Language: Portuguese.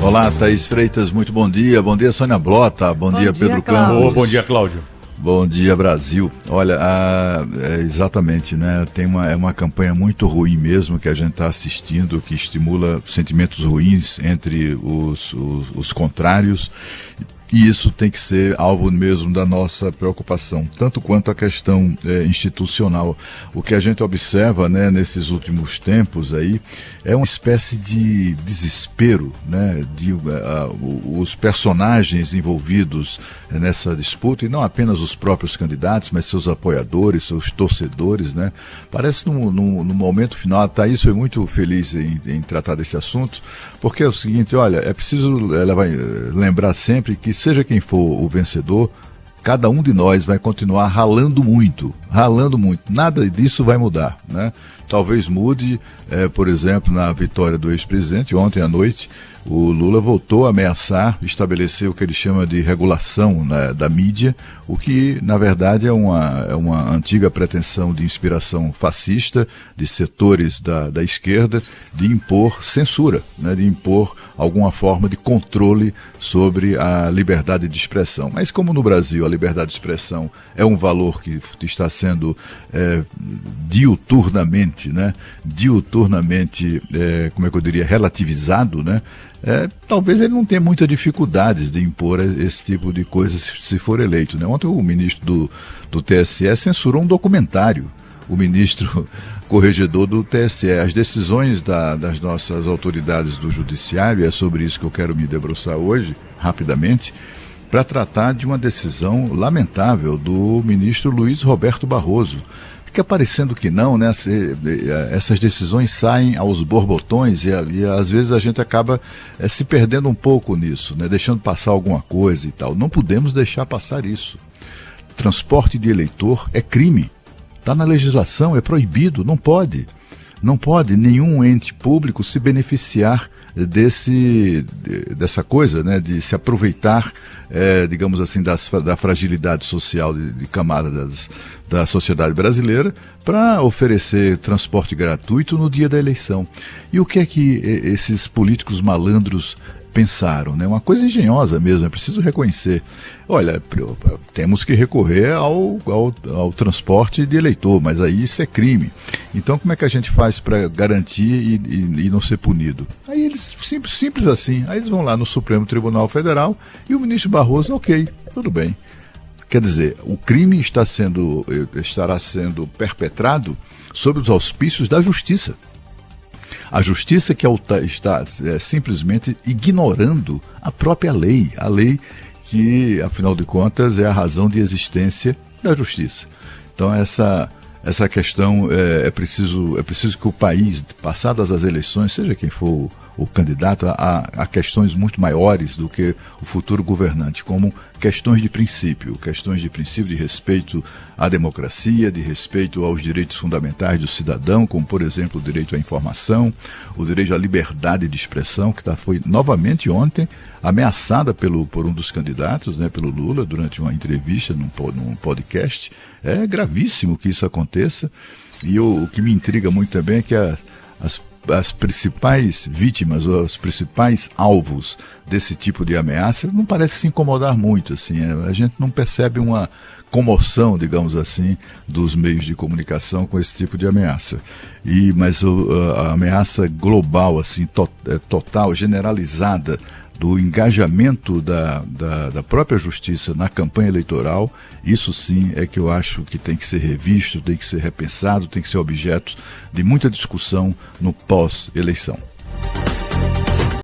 Olá, Thaís Freitas, muito bom dia. Bom dia, Sônia Blota. Bom dia, Pedro Campos. Bom dia, Cláudio. Bom dia, Brasil. Olha, exatamente, né? É uma campanha muito ruim mesmo que a gente está assistindo, que estimula sentimentos ruins entre os contrários. E isso tem que ser alvo mesmo da nossa preocupação, tanto quanto a questão institucional. O que a gente observa, né, nesses últimos tempos aí é uma espécie de desespero, né, os personagens envolvidos nessa disputa, e não apenas os próprios candidatos, mas seus apoiadores, seus torcedores, né? Parece no momento final, a Thaís foi muito feliz em tratar desse assunto, porque é o seguinte, olha, é preciso lembrar sempre que seja quem for o vencedor, cada um de nós vai continuar ralando muito. Nada disso vai mudar, né? Talvez mude, por exemplo, na vitória do ex-presidente, ontem à noite, o Lula voltou a ameaçar estabelecer o que ele chama de regulação, né, da mídia, o que, na verdade, é uma antiga pretensão de inspiração fascista de setores da esquerda de impor censura, né, de impor alguma forma de controle sobre a liberdade de expressão. Mas como no Brasil a liberdade de expressão é um valor que está sendo diuturnamente, como é que eu diria, relativizado, né? Talvez ele não tenha muita dificuldade de impor esse tipo de coisa se for eleito, né? Ontem o ministro do TSE censurou um documentário, o ministro corregedor do TSE. As decisões das nossas autoridades do judiciário, é sobre isso que eu quero me debruçar hoje, rapidamente, para tratar de uma decisão lamentável do ministro Luiz Roberto Barroso. Fica parecendo que não, né? Essas decisões saem aos borbotões e às vezes a gente acaba se perdendo um pouco nisso, né? Deixando passar alguma coisa e tal. Não podemos deixar passar isso. Transporte de eleitor é crime. Está na legislação, é proibido, não pode. Não pode nenhum ente público se beneficiar dessa coisa, né, de se aproveitar, digamos assim, da fragilidade social de camadas da sociedade brasileira para oferecer transporte gratuito no dia da eleição. E o que é que esses políticos malandros pensaram, né? Uma coisa engenhosa mesmo, é preciso reconhecer. Olha, temos que recorrer ao transporte de eleitor, mas aí isso é crime. Então como é que a gente faz para garantir e não ser punido? Aí eles, simples assim, aí eles vão lá no Supremo Tribunal Federal e o ministro Barroso, ok, tudo bem. Quer dizer, o crime estará sendo perpetrado sob os auspícios da justiça. A justiça que está simplesmente ignorando a própria lei, a lei que, afinal de contas, é a razão de existência da justiça. Então, essa questão é preciso que o país, passadas as eleições, seja quem for o candidato, a questões muito maiores do que o futuro governante, como questões de princípio de respeito à democracia, de respeito aos direitos fundamentais do cidadão, como, por exemplo, o direito à informação, o direito à liberdade de expressão, que foi novamente ontem ameaçada por um dos candidatos, né, pelo Lula, durante uma entrevista num podcast. É gravíssimo que isso aconteça, e o que me intriga muito também é que as principais vítimas, os principais alvos desse tipo de ameaça não parecem se incomodar muito, assim, a gente não percebe uma comoção, digamos assim, dos meios de comunicação com esse tipo de ameaça. Mas a ameaça global, assim, total, generalizada, do engajamento da própria justiça na campanha eleitoral, isso sim é que eu acho que tem que ser revisto, tem que ser repensado, tem que ser objeto de muita discussão no pós-eleição.